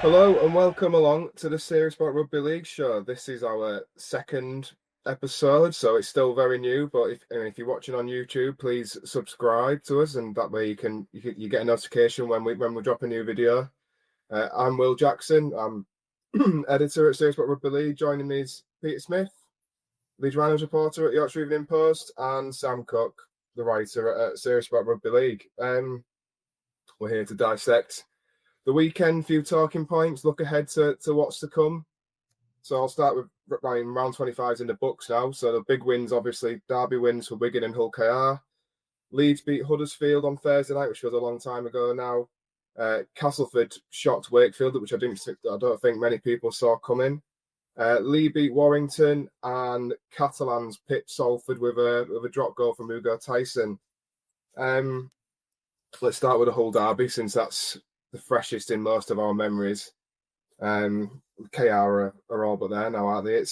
Hello and welcome along to the About Rugby League Show. This is our second episode, so it's still very new. But if you're watching on YouTube, please subscribe to us, and that way you get a notification when we drop a new video. I'm Will Jackson. I'm editor at About Rugby League. Joining me is Peter Smith, Leeds Rhinos reporter at Yorkshire Evening Post, and Sam Cook, the writer at About Rugby League. We're here to dissect the weekend, few talking points, look ahead to what's to come. So I'll start with round 25 in the books now. So the big wins, obviously, Derby wins for Wigan and Hull KR. Leeds beat Huddersfield on Thursday night, which was a long time ago now. Castleford shocked Wakefield, which I don't think many people saw coming. Lee beat Warrington, and Catalans pipped Salford with a drop goal from Hugo Tyson. Let's start with the Hull Derby, since that's the freshest in most of our memories. KR are all but there now, aren't they?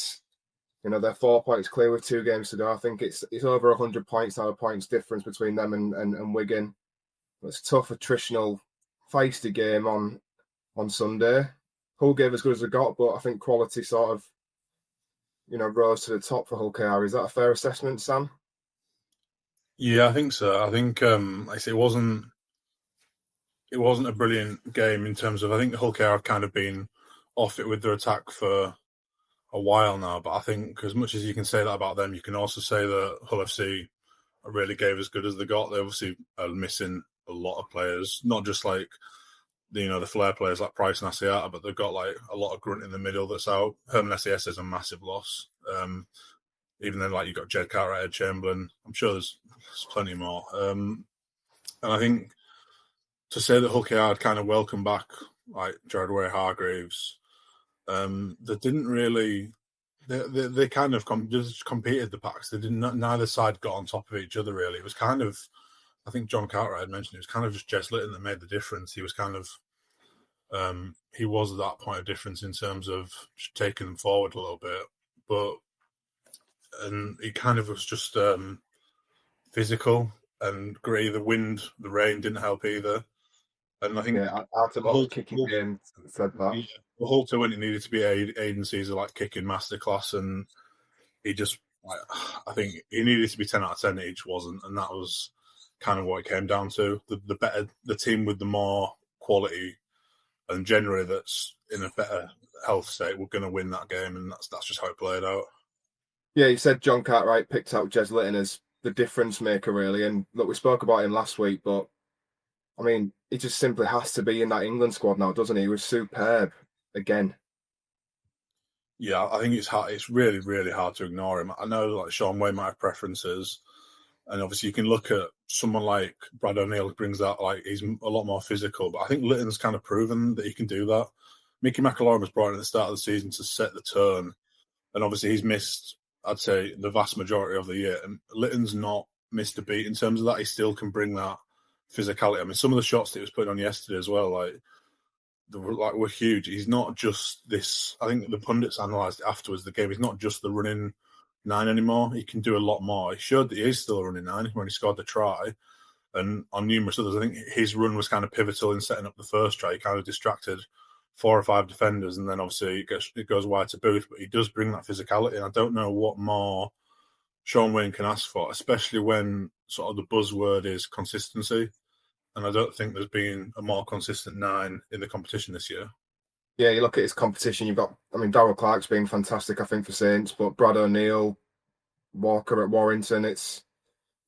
They're 4 points clear with 2 games to go. I think it's over 100 points now, a points difference between them and Wigan. It's a tough, attritional, feisty game on Sunday. Hull gave as good as they got, but I think quality sort of, rose to the top for Hull KR. Is that a fair assessment, Sam? Yeah, I think so. I think it wasn't a brilliant game in terms of, I think Hull KR have kind of been off it with their attack for a while now. But I think as much as you can say that about them, you can also say that Hull FC really gave as good as they got. They obviously are missing a lot of players, not just like the flair players like Price and Asiata, but they've got like a lot of grunt in the middle that's out. Herman SES is a massive loss. Even then, like, you've got Jed Cartwright, Ed Chamberlain. I'm sure there's plenty more. And I think to say that Hull KR had kind of welcomed back like Jared Way-Hargreaves, they didn't really. They kind of just competed the packs. They didn't. Neither side got on top of each other really. It was kind of. I think John Cartwright had mentioned it was kind of just Jez Litton that made the difference. He was kind of. He was that point of difference in terms of just taking them forward a little bit, and he kind of was just physical and grey. The wind, the rain didn't help either. And I think Hull kicking game said that. Yeah, the Hull to win, it needed to be Aidan Caesar like kicking masterclass, and he just, I think he needed to be 10 out of 10. Each wasn't, and that was kind of what it came down to. The better the team with the more quality, and generally that's in a better health state, we're going to win that game, and that's just how it played out. Yeah, you said John Cartwright picked out Jez Litton as the difference maker, really. And look, we spoke about him last week, but I mean, he just simply has to be in that England squad now, doesn't he? He was superb again. Yeah, I think it's hard. It's really, really hard to ignore him. I know like Sean Way might have preferences, and obviously you can look at someone like Brad O'Neill who brings that, like, he's a lot more physical, but I think Litton's kind of proven that he can do that. Mickey McIlroy was brought in at the start of the season to set the tone, and obviously he's missed, I'd say, the vast majority of the year, and Litton's not missed a beat in terms of that. He still can bring that physicality. I mean, some of the shots that he was putting on yesterday as well, were huge. He's not just this. I think the pundits analysed it afterwards the game. He's not just the running 9 anymore. He can do a lot more. He showed that he is still a running 9 when he scored the try, and on numerous others. I think his run was kind of pivotal in setting up the first try. He kind of distracted 4 or 5 defenders, and then obviously it goes wide to Booth. But he does bring that physicality, and I don't know what more Sean Wayne can ask for, especially when sort of the buzzword is consistency. And I don't think there's been a more consistent 9 in the competition this year. Yeah, you look at his competition, you've got, Darryl Clark's been fantastic, I think, for Saints, but Brad O'Neill, Walker at Warrington,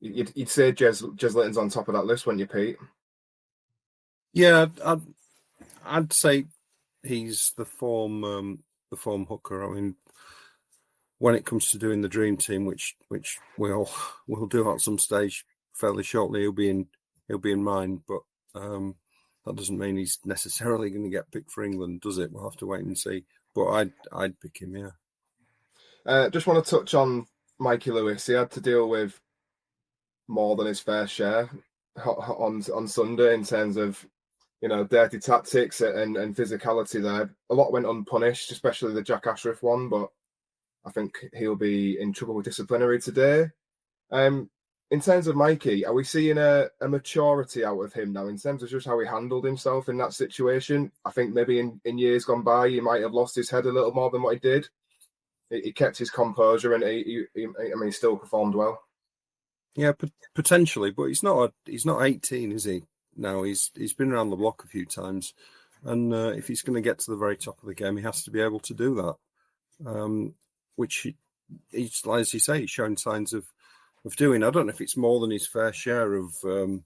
you'd say Jez Litton's on top of that list, wouldn't you, Pete? Yeah, I'd say he's the form hooker. I mean, when it comes to doing the dream team, which we'll do at some stage fairly shortly, he'll be in mine, but that doesn't mean he's necessarily going to get picked for England, does it? We'll have to wait and see. But I'd pick him, yeah. Just want to touch on Mikey Lewis. He had to deal with more than his fair share on Sunday in terms of, dirty tactics and physicality there. A lot went unpunished, especially the Jack Ashworth one, but I think he'll be in trouble with disciplinary today. in terms of Mikey, are we seeing a maturity out of him now in terms of just how he handled himself in that situation? I think maybe in years gone by, he might have lost his head a little more than what he did. He kept his composure, and he still performed well. Yeah, potentially, but he's not 18, is he? Now he's been around the block a few times, and if he's going to get to the very top of the game, he has to be able to do that. Which he's, as you say, he's shown signs of doing. I don't know if it's more than his fair share of the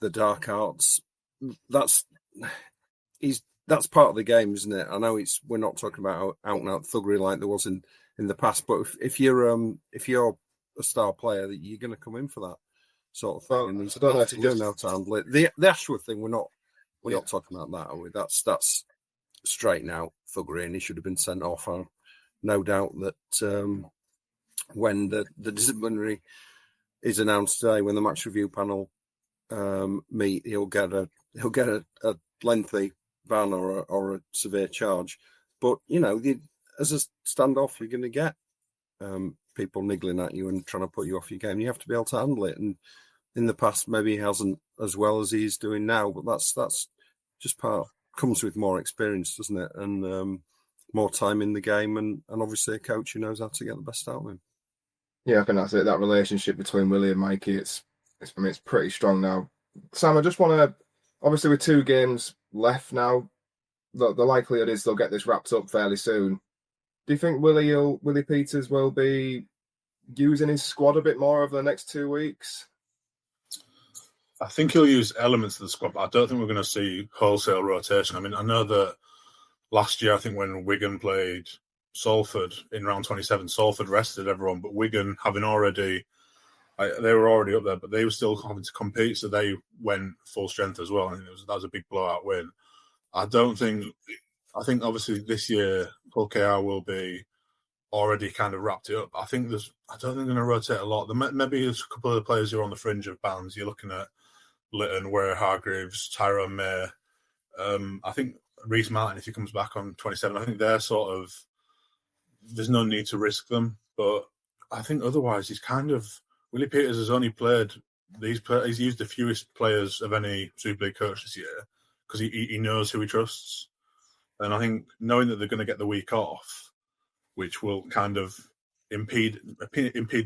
dark arts. That's part of the game, isn't it? I know we're not talking about out and out thuggery like there was in the past, but if you're a star player, you're going to come in for that sort of thing. Well, and he's I don't know if to go now to handle it. The Ashworth thing, we're not talking about that, are we? That's straight out thuggery, and he should have been sent off. No doubt that when the disciplinary is announced today, when the match review panel meet, he'll get a lengthy ban or a severe charge. But as a standoff, you're going to get people niggling at you and trying to put you off your game. You have to be able to handle it. And in the past, maybe he hasn't as well as he's doing now. But that's just comes with more experience, doesn't it? And more time in the game, and obviously a coach who knows how to get the best out of him. Yeah, I think that's it. That relationship between Willie and Mikey, it's pretty strong now. Sam, I just want to, obviously with 2 games left now, the likelihood is they'll get this wrapped up fairly soon. Do you think Willie Peters will be using his squad a bit more over the next 2 weeks? I think he'll use elements of the squad, but I don't think we're going to see wholesale rotation. I mean, I know that last year, I think when Wigan played Salford in round 27, Salford rested everyone, but Wigan, having already, they were already up there, but they were still having to compete, so they went full strength as well, and that was a big blowout win. I think obviously this year, Hull KR will be already kind of wrapped it up. I don't think they're going to rotate a lot. Maybe there's a couple of the players who are on the fringe of bans. You're looking at Litton, Ware Hargreaves, Tyrone May. I think Reece Martin, if he comes back on 27, I think they're sort of, there's no need to risk them. But I think otherwise, Willie Peters has only played he's used the fewest players of any Super League coach this year because he knows who he trusts. And I think knowing that they're going to get the week off, which will kind of impede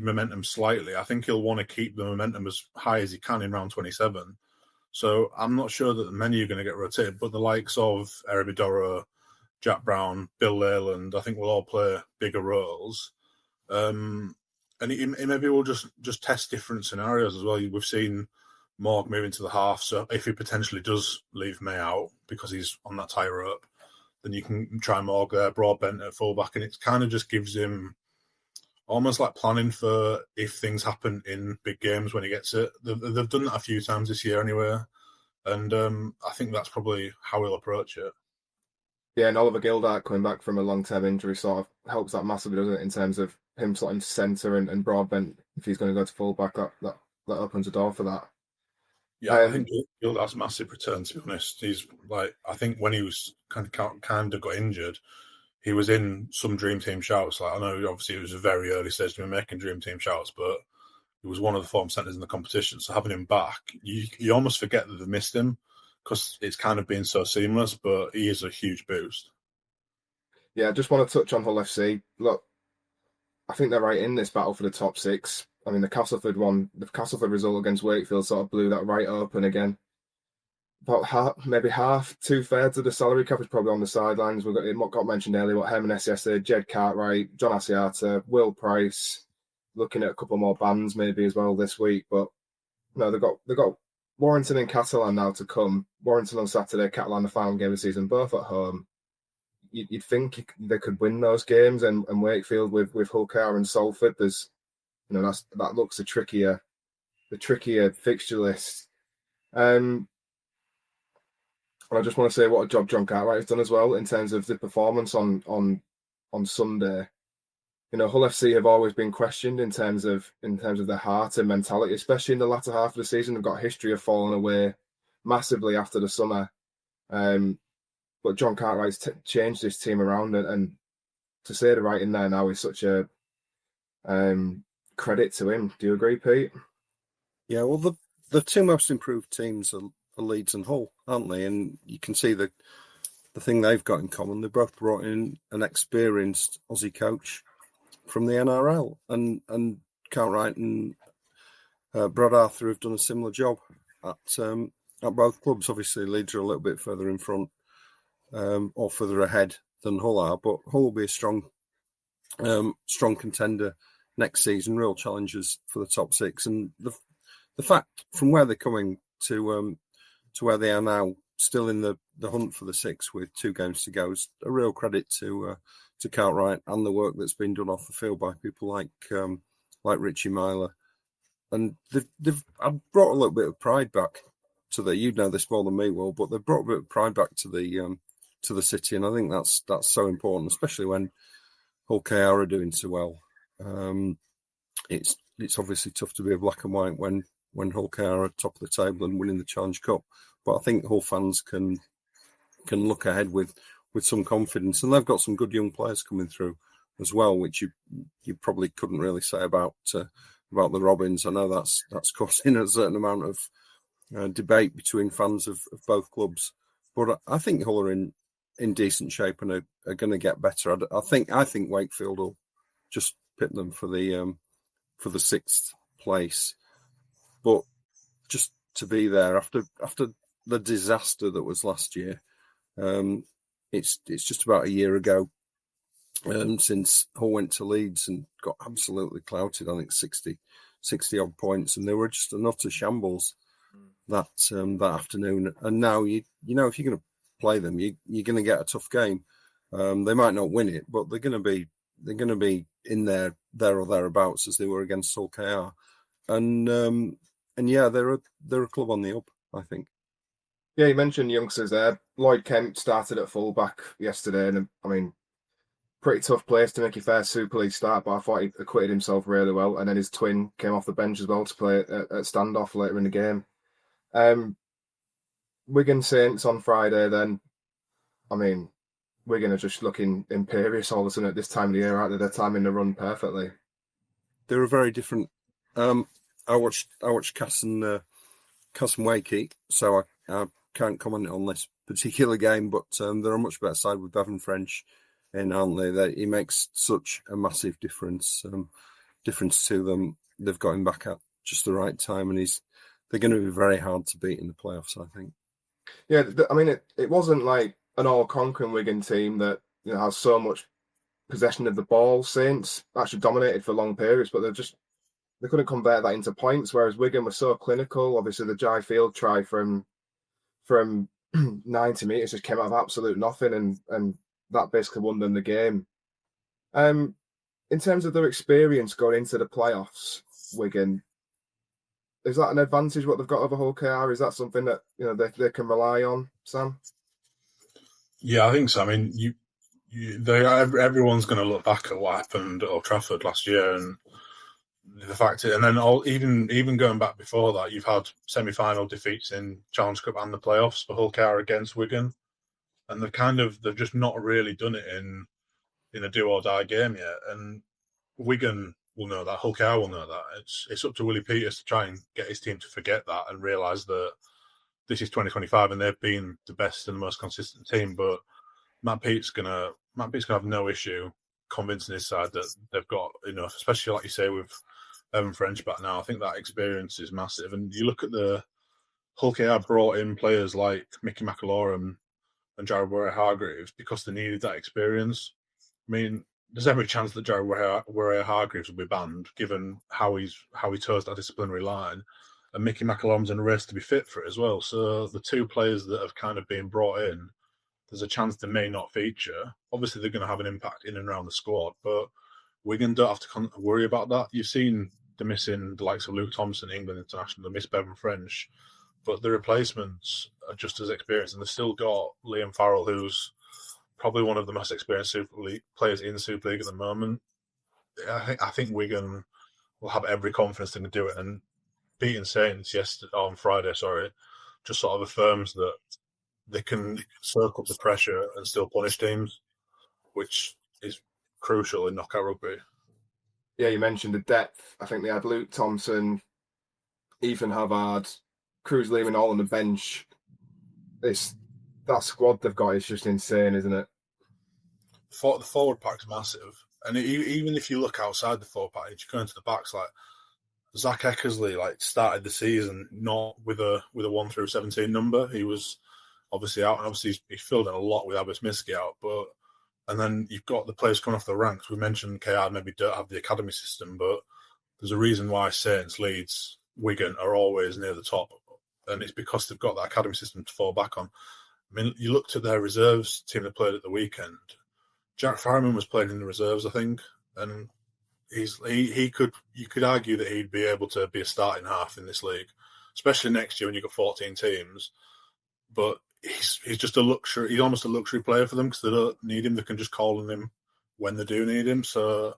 momentum slightly, I think he'll want to keep the momentum as high as he can in round 27. So I'm not sure that many are going to get rotated, but the likes of Erebie Doro, Jack Brown, Bill Leyland, I think will all play bigger roles. And he maybe will just test different scenarios as well. We've seen Morg move into the half, so if he potentially does leave May out because he's on that tightrope, then you can try Morg there, Broadbent at fullback, and it kind of just gives him almost like planning for if things happen in big games when he gets it. They've done that a few times this year anyway, and I think that's probably how he'll approach it. Yeah, and Oliver Gildart coming back from a long-term injury sort of helps that massively, doesn't it, in terms of him slotting to centre and Broadbent, if he's going to go to fullback, that opens a door for that. Yeah, I think Gildart's massive return, to be honest. He's like, I think when he was kind of got injured, he was in some Dream Team shouts. Like, I know obviously it was a very early stage to be making Dream Team shouts, but he was one of the form centres in the competition. So having him back, you almost forget that they've missed him because it's kind of been so seamless, but he is a huge boost. Yeah, I just want to touch on Hull FC. Look, I think they're right in this battle for the top 6. I mean, the Castleford Castleford result against Wakefield sort of blew that right open again. About half, 2/3 of the salary cap is probably on the sidelines. It got mentioned earlier, what Jimenez yesterday, Jed Cartwright, John Asiata, Will Price, looking at a couple more bans maybe as well this week. But no, they've got Warrington and Catalan now to come. Warrington on Saturday, Catalan the final game of the season, both at home. You'd think they could win those games, and Wakefield with Hull KR and Salford, there's, that looks the trickier fixture list. And I just want to say what a job John Cartwright has done as well in terms of the performance on Sunday. Hull FC have always been questioned in terms of their heart and mentality, especially in the latter half of the season. They've got a history of falling away massively after the summer. But John Cartwright's changed this team around, and to say the right in there now is such a credit to him. Do you agree, Pete? Yeah, well, the two most improved teams are Leeds and Hull, aren't they? And you can see the thing they've got in common. They both brought in an experienced Aussie coach from the NRL, and Cartwright and Brad Arthur have done a similar job at both clubs. Obviously, Leeds are a little bit further in front or further ahead than Hull are, but Hull will be a strong contender next season, real challengers for the top six. And the fact from where they're coming to where they are now, still in the hunt for the six with 2 games to go, is a real credit to Cartwright and the work that's been done off the field by people like Richie Myler. And they've brought a little bit of pride back to the. You know this more than me, Will, but they've brought a bit of pride back to the city, and I think that's so important, especially when Hull KR are doing so well. It's obviously tough to be a black and white when Hull KR are at top of the table and winning the Challenge Cup, but I think Hull fans can look ahead with some confidence, and they've got some good young players coming through as well, which you probably couldn't really say about the Robins. I know that's causing a certain amount of debate between fans of both clubs, but I think Hull are in decent shape and are going to get better. I think Wakefield will just pit them for the 6th place, but just to be there after the disaster that was last year. It's just about a year ago since Hull went to Leeds and got absolutely clouted. I think 60 odd points, and they were just an utter shambles that afternoon. And now you know if you're going to play them, you're going to get a tough game. They might not win it, but they're going to be in there or thereabouts as they were against Hull KR. And yeah, they're a club on the up, I think. Yeah, you mentioned youngsters there. Lloyd Kemp started at fullback yesterday, and I mean, pretty tough place to make your first Super League start, but I thought he acquitted himself really well. And then his twin came off the bench as well to play at standoff later in the game. Wigan Saints on Friday then. I mean, Wigan are just looking imperious all of a sudden at this time of the year, aren't they? They're timing the run perfectly. They're a very different. I watched Cass and Wakey, so I can't comment on this particular game, but they're a much better side with Bevan French in, aren't they? He makes such a massive difference to them. They've got him back at just the right time, and they're going to be very hard to beat in the playoffs, I think. Yeah, I mean, it wasn't like an all-conquering Wigan team that has so much possession of the ball. Saints actually dominated for long periods, but they couldn't convert that into points. Whereas Wigan was so clinical. Obviously, the Jai Field try from 90 metres just came out of absolute nothing, and that basically won them the game. In terms of their experience going into the playoffs, Wigan, is that an advantage what they've got over Hull KR? Is that something that they can rely on, Sam? Yeah, I think so. I mean, everyone's going to look back at what happened at Old Trafford last year, and the fact, and then even going back before that, you've had semi-final defeats in Challenge Cup and the playoffs for Hull KR against Wigan, and they've just not really done it in a do or die game yet. And Wigan will know that, Hull KR will know that. It's up to Willie Peters to try and get his team to forget that and realise that this is 2025 and they've been the best and the most consistent team. But Matt Pete's gonna have no issue convincing his side that they've got enough, especially like you say with Evan French back now. I think that experience is massive. And you look at the Hull KR brought in players like Mickey McAlorum and Jared Warrior-Hargreaves because they needed that experience. I mean, there's every chance that Jared Warrior-Hargreaves will be banned, given how he toes that disciplinary line, and Mickey McAlorum's in a race to be fit for it as well. So the two players that have kind of been brought in, there's a chance they may not feature. Obviously, they're going to have an impact in and around the squad, but Wigan don't have to worry about that. You've seen the missing the likes of Luke Thompson, England international, the miss Bevan French, but the replacements are just as experienced, and they've still got Liam Farrell, who's probably one of the most experienced Super League players in the Super League at the moment. I think Wigan will have every confidence they can do it, and beating Saints on Friday, just sort of affirms that they can soak up the pressure and still punish teams, which is crucial in knockout rugby. Yeah, you mentioned the depth. I think they had Luke Thompson, Ethan Havard, Cruz Lehman all on the bench. That squad they've got is just insane, isn't it? The forward pack's massive, and even if you look outside the forward pack, you go into the backs. Like Zach Eckersley, like started the season not with a 1 through 17 number. He was obviously out, and obviously he filled in a lot with Abbas Miski out. But and then you've got the players coming off the ranks. We mentioned KR maybe don't have the academy system, but there's a reason why Saints, Leeds, Wigan are always near the top, and it's because they've got that academy system to fall back on. I mean, you looked at their reserves team that played at the weekend. Jack Farriman was playing in the reserves, I think, and you could argue that he'd be able to be a starting half in this league, especially next year when you've got 14 teams. But he's just a luxury. He's almost a luxury player for them because they don't need him. They can just call on him when they do need him. So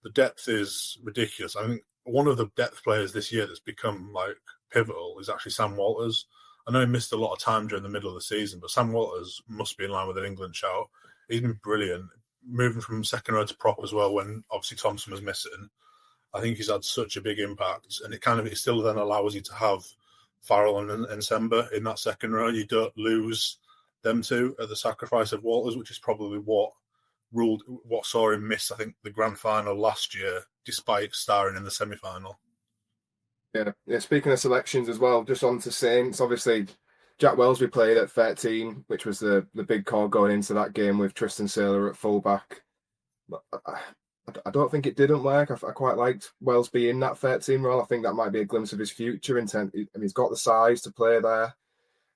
the depth is ridiculous. I think one of the depth players this year that's become like pivotal is actually Sam Walters. I know he missed a lot of time during the middle of the season, but Sam Walters must be in line with an England shout. He's been brilliant, moving from second row to prop as well when obviously Thompson was missing. I think he's had such a big impact, and it still then allows you to have Farrell and Semba in that second row. You don't lose them two at the sacrifice of Walters, which is probably what saw him miss, I think, the grand final last year, despite starring in the semi-final. Yeah. Speaking of selections as well, just on to Saints. Obviously, Jack Wellsby played at 13, which was the big call going into that game with Tristan Sailor at fullback. I don't think it didn't work. I quite liked Wellsby in that 13 role. I think that might be a glimpse of his future intent. He's got the size to play there.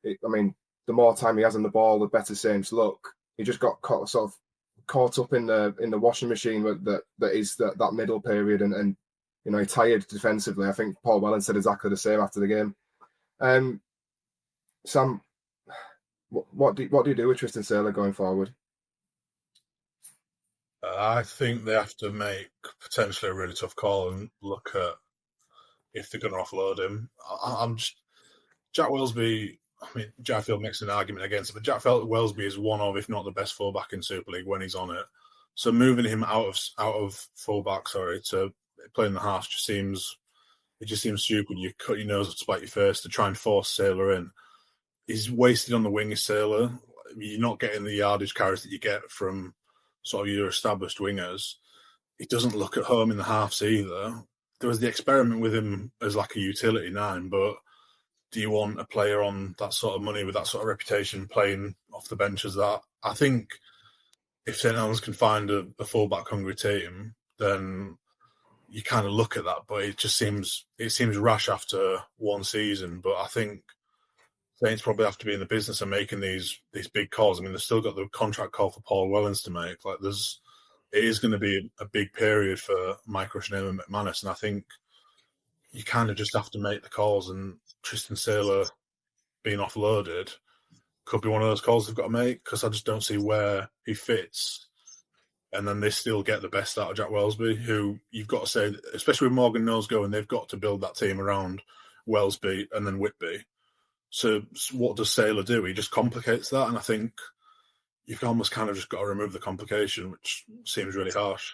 The more time he has on the ball, the better Saints look. He just got caught up in the washing machine that is that middle period, and he tired defensively. I think Paul Wellens said exactly the same after the game. Sam, what do you do with Tristan Sailor going forward? I think they have to make potentially a really tough call and look at if they're going to offload him. Jack Wellsby. I mean, Jack Field makes an argument against it, but Jack Wellsby is one of, if not the best fullback in Super League when he's on it. So moving him out of fullback, to play in the half just seems stupid. You cut your nose to spite your face to try and force Sailor in. He's wasted on the wing, is Sailor. You're not getting the yardage carries that you get from sort of your established wingers. He doesn't look at home in the halves either. There was the experiment with him as like a utility 9, but do you want a player on that sort of money with that sort of reputation playing off the bench as that? I think if St Helens can find a fullback hungry team, then you kind of look at that. But it seems rash after one season. But I think Saints probably have to be in the business of making these big calls. I mean, they've still got the contract call for Paul Wellens to make. Like, it is going to be a big period for Mike Rushname and McManus, and I think you kind of just have to make the calls. And Tristan Sailor being offloaded could be one of those calls they've got to make, because I just don't see where he fits. And then they still get the best out of Jack Wellsby, who you've got to say, especially with Morgan Knowles going, they've got to build that team around Wellsby and then Whitby. So what does Sailor do? He just complicates that, and I think you've almost kind of just got to remove the complication, which seems really harsh.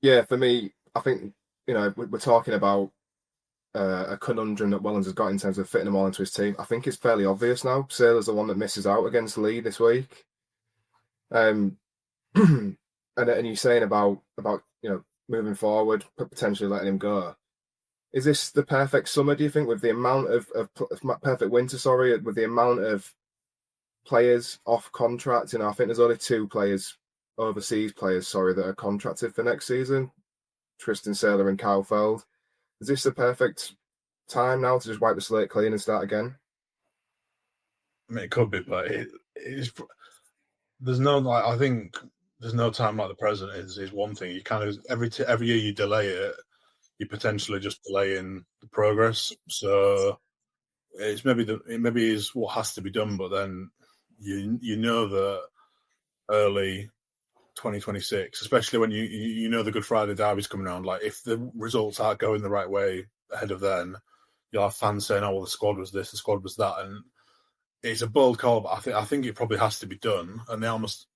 Yeah, for me, I think, we're talking about a conundrum that Wellens has got in terms of fitting them all into his team. I think it's fairly obvious now. Sailor's the one that misses out against Lee this week. And you're saying about moving forward, potentially letting him go. Is this the perfect summer, do you think, with the amount of perfect winter, with the amount of players off contract? I think there's only 2 overseas players, that are contracted for next season, Tristan Sailor and Kyle Feld. Is this the perfect time now to just wipe the slate clean and start again? I mean, it could be, but there's no, I think there's no time like the present is one thing. You kind of, every year you delay it, you potentially just delaying the progress. So it's maybe is what has to be done, but then you know that early 2026, especially when you know the Good Friday derby's coming around, like if the results aren't going the right way ahead of then, you'll have fans saying, "Oh, well, the squad was this, the squad was that," and it's a bold call, but I think it probably has to be done, and they almost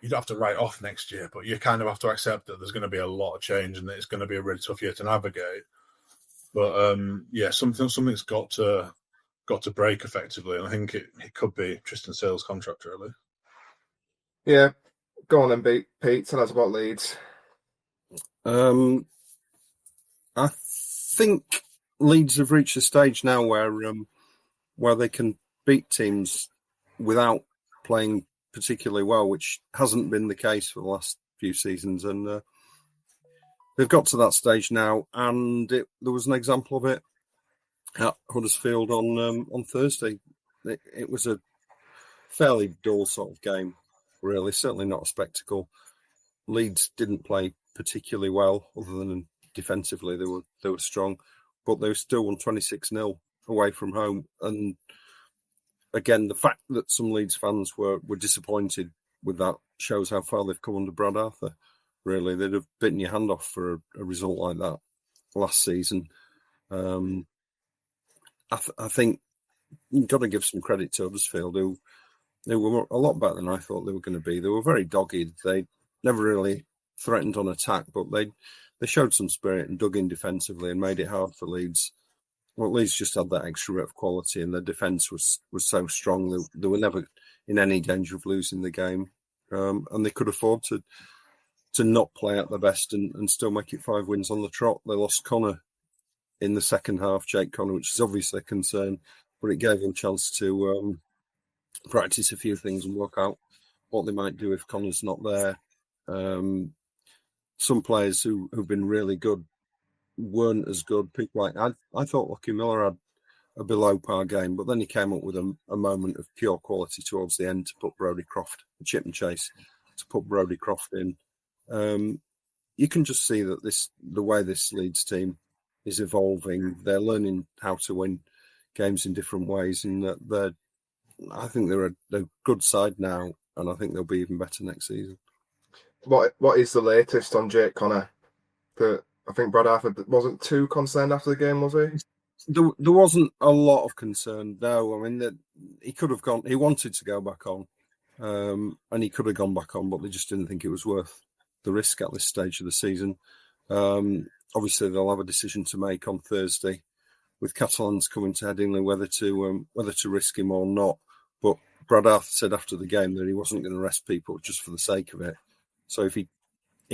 you don't have to write off next year, but you kind of have to accept that there's going to be a lot of change and that it's going to be a really tough year to navigate. But something's got to break effectively, and I think it could be Tristan Sailor's contract, really. Yeah, go on then, Pete. Tell us about Leeds. I think Leeds have reached a stage now where they can beat teams without playing particularly well, which hasn't been the case for the last few seasons, and they've got to that stage now. And there was an example of it at Huddersfield on Thursday. It was a fairly dull sort of game, really. Certainly not a spectacle. Leeds didn't play particularly well, other than defensively they were strong, but they were still won 26-0 away from home. And again, the fact that some Leeds fans were disappointed with that shows how far they've come under Brad Arthur. Really, they'd have bitten your hand off for a result like that last season. I think you've got to give some credit to Huddersfield, who they were a lot better than I thought they were going to be. They were very dogged. They never really threatened on attack, but they showed some spirit and dug in defensively and made it hard for Leeds. Well, Leeds just had that extra bit of quality, and their defence was so strong. They were never in any danger of losing the game, and they could afford to not play at their best and still make it 5 wins on the trot. They lost Connor in the second half, Jake Connor, which is obviously a concern, but it gave them a chance to practice a few things and work out what they might do if Connor's not there. Some players who've been really good weren't as good. People like I thought Lucky Miller had a below par game, but then he came up with a moment of pure quality towards the end to put Brodie Croft, a chip and chase, to put Brodie Croft in. You can just see that the way this Leeds team is evolving, they're learning how to win games in different ways, and that I think they're a good side now, and I think they'll be even better next season. What is the latest on Jake Connor? I think Brad Arthur wasn't too concerned after the game, was he? There wasn't a lot of concern, no. I mean, he could have gone. He wanted to go back on, and he could have gone back on, but they just didn't think it was worth the risk at this stage of the season. Obviously, they'll have a decision to make on Thursday, with Catalans coming to Headingley, whether to risk him or not. But Brad Arthur said after the game that he wasn't going to rest people just for the sake of it. So if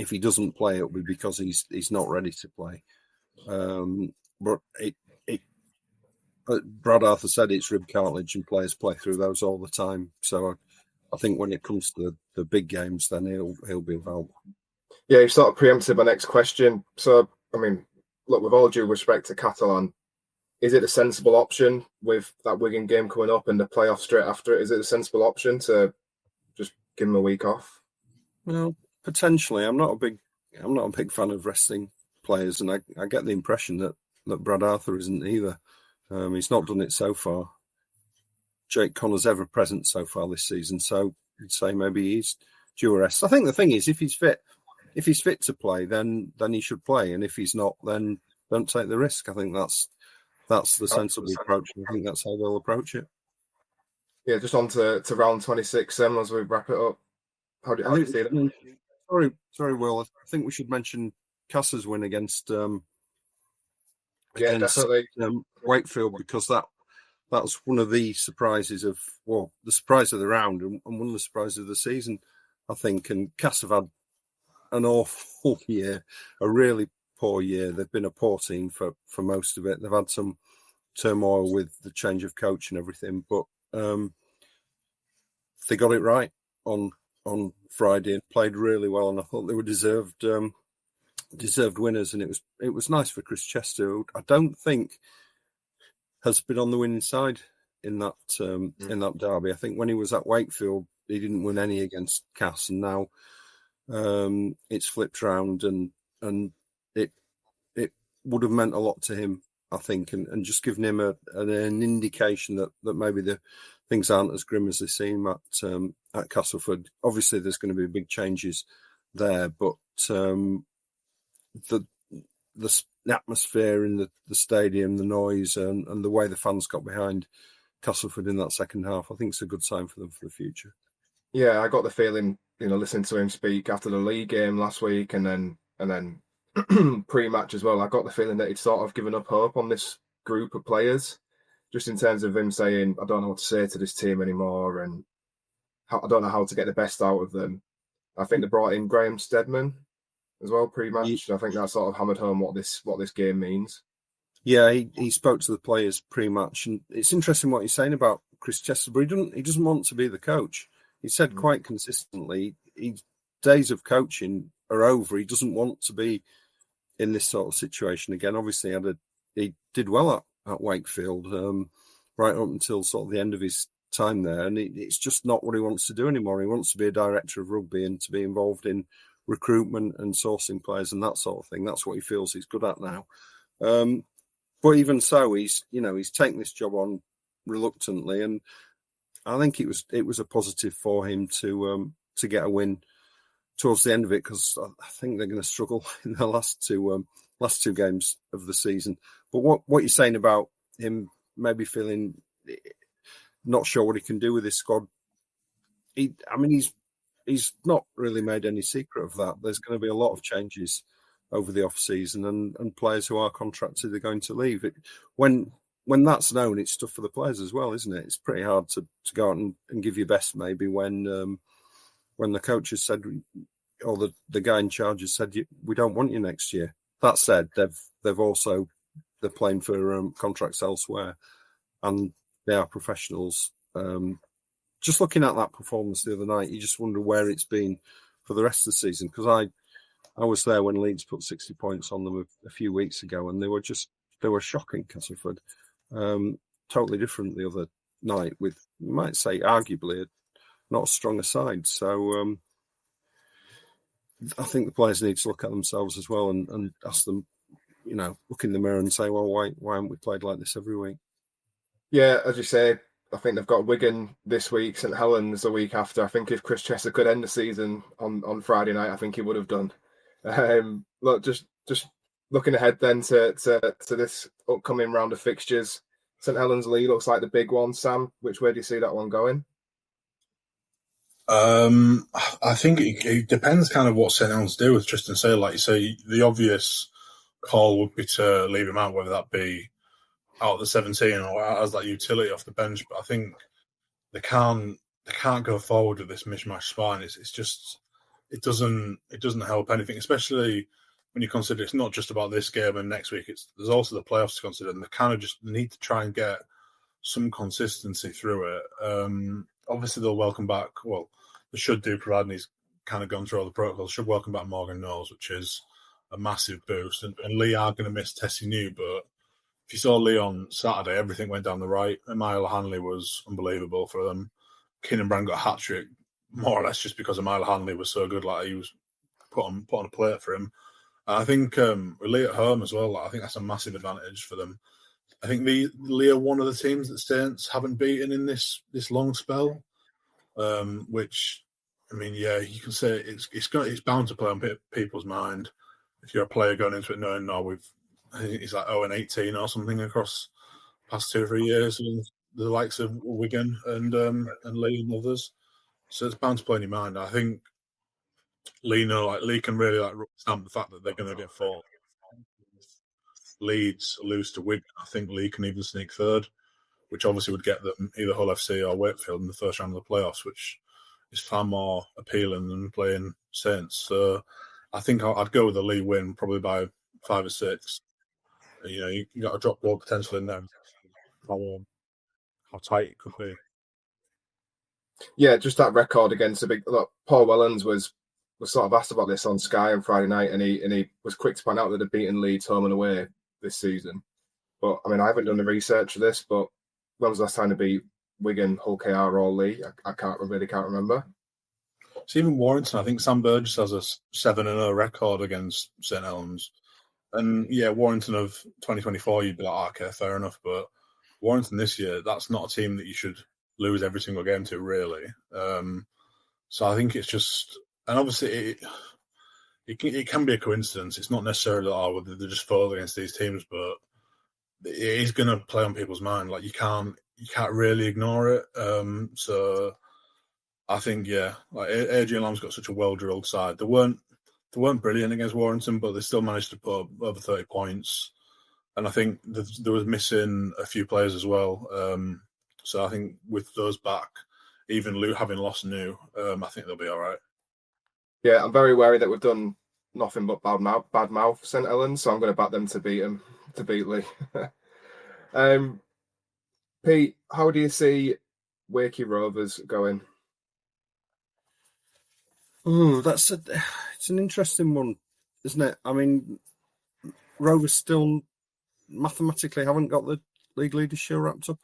he doesn't play, it'll be because he's not ready to play. But Brad Arthur said it's rib cartilage, and players play through those all the time. So I think when it comes to the big games, then he'll be available. Yeah, you sort of preempted my next question. So I mean, look, with all due respect to Catalan, is it a sensible option with that Wigan game coming up and the playoff straight after it? Is it a sensible option to just give him a week off? Well, potentially. I'm not a big fan of resting players, and I get the impression that Brad Arthur isn't either. He's not done it so far. Jake Connor's ever present so far this season, so you'd say maybe he's due a rest. I think the thing is, if he's fit to play, then he should play, and if he's not, then don't take the risk. I think that's the sensible approach. I think that's how they'll approach it. Yeah, just on to round 26 then as we wrap it up. How do you see that? Sorry, Will. I think we should mention Cass's win against definitely. Wakefield, because that was one of the surprises of the surprise of the round and one of the surprises of the season, I think. And Cass have had an awful year, a really poor year. They've been a poor team for most of it. They've had some turmoil with the change of coach and everything, but they got it right on Friday and played really well, and I thought they were deserved winners. And it was nice for Chris Chester, who I don't think has been on the winning side in that derby. I think when he was at Wakefield, he didn't win any against Cass, and now it's flipped round, and it would have meant a lot to him, I think, and just given him an indication that maybe the things aren't as grim as they seem at Castleford. Obviously, there's going to be big changes there, but the atmosphere in the stadium, the noise, and the way the fans got behind Castleford in that second half, I think it's a good sign for them for the future. Yeah, I got the feeling listening to him speak after the league game last week, and then pre-match as well, I got the feeling that he'd sort of given up hope on this group of players, just in terms of him saying, "I don't know what to say to this team anymore, and I don't know how to get the best out of them." I think they brought in Graham Steadman as well pre-match. I think that sort of hammered home what this game means. Yeah, he spoke to the players pre-match, and it's interesting what he's saying about Chris Chesterbury. He doesn't want to be the coach. He said quite consistently, days of coaching are over. He doesn't want to be in this sort of situation again. Obviously, he did well at Wakefield right up until sort of the end of his time there, and it's just not what he wants to do anymore. He wants to be a director of rugby and to be involved in recruitment and sourcing players and that sort of thing. That's what he feels he's good at now. But even so, he's taken this job on reluctantly, and I think it was a positive for him to get a win towards the end of it, because I think they're going to struggle in the last two games of the season. But what you're saying about him maybe feeling not sure what he can do with his squad, he's not really made any secret of that. There's going to be a lot of changes over the off season, and players who are contracted are going to leave. When that's known, it's tough for the players as well, isn't it? It's pretty hard to go out and give your best maybe when the coach has said, or the guy in charge has said, we don't want you next year. That said, they're playing for contracts elsewhere, and they are professionals. Just looking at that performance the other night, you just wonder where it's been for the rest of the season, because I was there when Leeds put 60 points on them a few weeks ago, and they were shocking, Castleford. Totally different the other night with, you might say, arguably not as strong a side. So I think the players need to look at themselves as well and ask them, look in the mirror and say, well, why haven't we played like this every week? Yeah, as you say, I think they've got Wigan this week, St Helens the week after. I think if Chris Chester could end the season on Friday night, I think he would have done. Look, just looking ahead then to this upcoming round of fixtures. St Helens Lee looks like the big one. Sam, which way do you see that one going? I think it depends kind of what St Helens do with Tristan Sailor. Like you say, the obvious call would be to leave him out, whether that be out of the 17 or as that utility off the bench. But I think they can't go forward with this mishmash spine. It's just it doesn't help anything, especially when you consider it's not just about this game and next week. There's also the playoffs to consider, and they kind of just need to try and get some consistency through it. Obviously, they'll welcome back. Well, they should do, providing he's kind of gone through all the protocols. Should welcome back Morgan Knowles, which is a massive boost. And Lee are going to miss Tessie New, but if you saw Lee on Saturday, everything went down the right. Emile Hanley was unbelievable for them. Keenan Brand got a hat trick, more or less just because Emile Hanley was so good. Like, he was put on a plate for him. And I think with Lee at home as well, I think that's a massive advantage for them. I think Lee are one of the teams that Saints haven't beaten in this long spell, which, I mean, yeah, you can say it's bound to play on people's mind. If you're a player going into it knowing, I think it's like 0-18 or something across past 2 or 3 years, with the likes of Wigan and Lee and others. So it's bound to play in your mind. I think Lee can really stamp the fact that they're going to get fourth. Leeds lose to Wigan, I think Lee can even sneak third, which obviously would get them either Hull FC or Wakefield in the first round of the playoffs, which is far more appealing than playing Saints. So I think I'd go with a Lee win, probably by 5 or 6. You got a drop ball potential in there. How tight it could be. Yeah, just that record against a big. Look, Paul Wellens was sort of asked about this on Sky on Friday night, and he was quick to point out that they'd beaten Leeds home and away this season. But I mean, I haven't done the research for this, but when was the last time to beat Wigan, Hull KR, or Lee? I can't remember. It's even Warrington. I think Sam Burgess has a 7-0 record against St Helens. And yeah, Warrington of 2024, you'd be like, okay, fair enough. But Warrington this year, that's not a team that you should lose every single game to, really. So I think it's just, and obviously it can be a coincidence. It's not necessarily that they're just falling against these teams, but it is going to play on people's mind. Like, you can't really ignore it. So I think, yeah, like Adrian Lamb's got such a well-drilled side. They weren't brilliant against Warrington, but they still managed to put up over 30 points. And I think there was missing a few players as well. So I think with those back, even having lost New, I think they'll be all right. Yeah, I'm very wary that we've done nothing but bad mouth St Helens, so I'm going to back them to beat Lee. Pete, how do you see Wakey Rovers going? Oh, it's an interesting one, isn't it? I mean, Rovers still mathematically haven't got the league leadership wrapped up.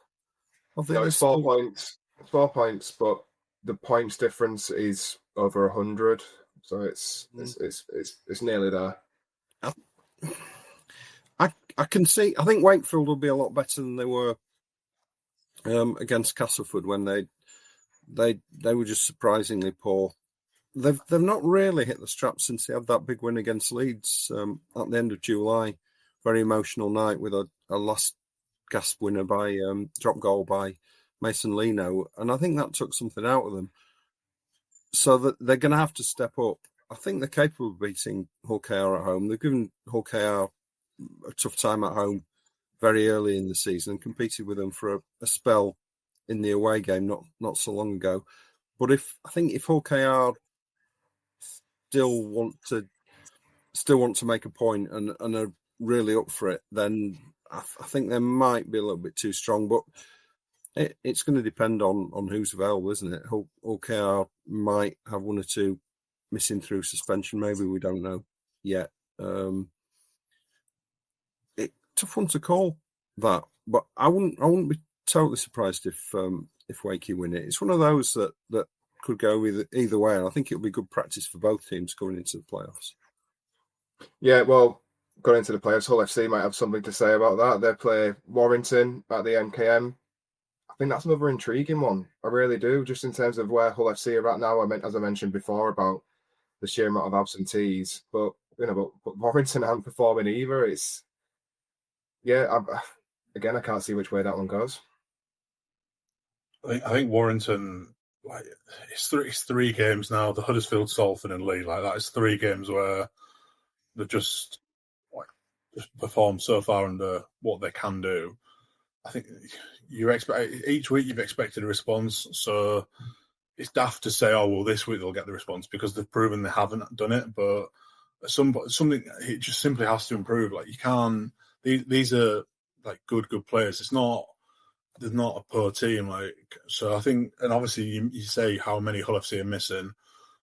No, it's 4 points. It's 4 points, but the points difference is over 100, so it's nearly there. I can see. I think Wakefield will be a lot better than they were against Castleford when they were just surprisingly poor. They've not really hit the straps since they had that big win against Leeds at the end of July. Very emotional night with a last gasp winner by drop goal by Mason Leno, and I think that took something out of them. So that they're going to have to step up. I think they're capable of beating Hull KR at home. They've given Hull KR a tough time at home very early in the season and competed with them for a spell in the away game not so long ago. But if Hull KR still want to make a point and are really up for it, then I think they might be a little bit too strong. But it's going to depend on who's available, isn't it? Hull KR might have one or two missing through suspension. Maybe we don't know yet. Tough one to call that, but I wouldn't be totally surprised if Wakey win it. It's one of those that could go either way, and I think it'll be good practice for both teams going into the playoffs. Yeah, well, going into the playoffs, Hull FC might have something to say about that. They play Warrington at the MKM. I think that's another intriguing one. I really do, just in terms of where Hull FC are at now. As I mentioned before about the sheer amount of absentees, but Warrington aren't performing either. It's I can't see which way that one goes. I think Warrington, like, it's three games now. The Huddersfield, Salford, and Lee, like that is 3 games where they've just performed so far under what they can do. I think you expect each week you've expected a response, so it's daft to say, oh well, this week they'll get the response because they've proven they haven't done it. But something it just simply has to improve. Like you can't. These are like good players. There's not a poor team. Like so, I think, and obviously you say how many Hull FC are missing.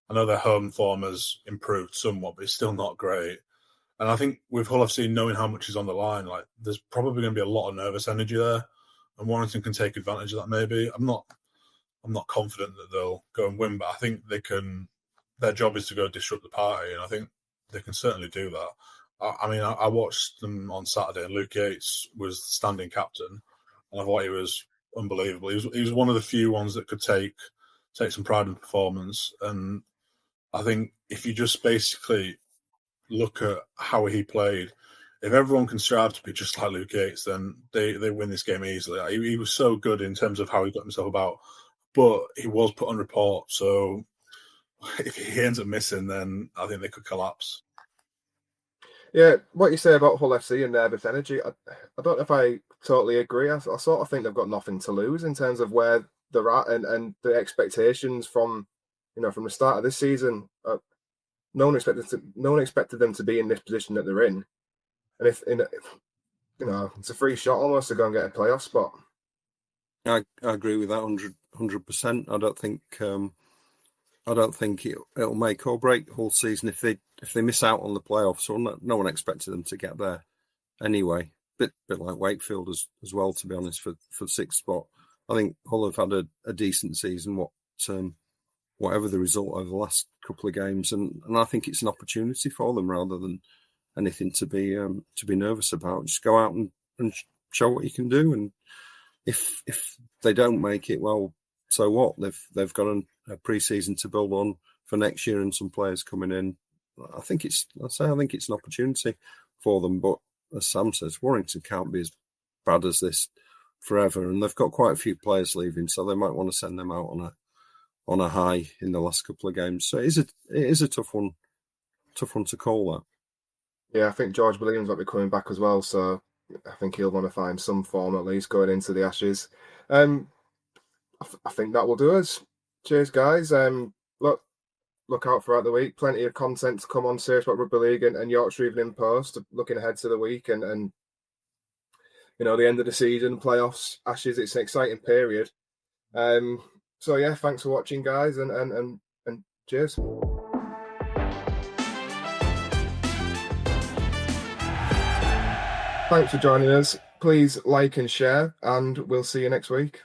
I know their home form has improved somewhat, but it's still not great. And I think with Hull FC knowing how much is on the line, like there's probably going to be a lot of nervous energy there, and Warrington can take advantage of that. Maybe I'm not confident that they'll go and win, but I think they can. Their job is to go disrupt the party, and I think they can certainly do that. I watched them on Saturday, and Luke Yates was standing captain, and I thought he was unbelievable. He was one of the few ones that could take some pride in performance, and I think if you just basically look at how he played, if everyone can strive to be just like Luke Yates, then they win this game easily. He was so good in terms of how he got himself about, but he was put on report, so if he ends up missing, then I think they could collapse. Yeah, what you say about Hull FC and nervous energy, I don't know if I totally agree. I sort of think they've got nothing to lose in terms of where they're at and the expectations from the start of this season. No one expected them to be in this position that they're in, and if it's a free shot almost to go and get a playoff spot. I agree with that 100%. I don't think it'll make or break whole season if they miss out on the playoffs. So no one expected them to get there anyway. Bit like Wakefield as well, to be honest, for the 6th spot. I think Hull have had a decent season. Whatever the result over the last couple of games, and I think it's an opportunity for them rather than anything to be nervous about. Just go out and show what you can do, and if they don't make it, well, so what? They've got a pre-season to build on for next year, and some players coming in. I think it's an opportunity for them. But as Sam says, Warrington can't be as bad as this forever, and they've got quite a few players leaving, so they might want to send them out on a high in the last couple of games. So it is a tough one to call that. Yeah, I think George Williams might be coming back as well, so I think he'll want to find some form at least going into the Ashes. I think that will do us. Cheers, guys. Look out throughout the week. Plenty of content to come on Serious About Rugby League and Yorkshire Evening Post. Looking ahead to the week and the end of the season, playoffs, Ashes. It's an exciting period. So yeah, thanks for watching, guys, and cheers. Thanks for joining us. Please like and share, and we'll see you next week.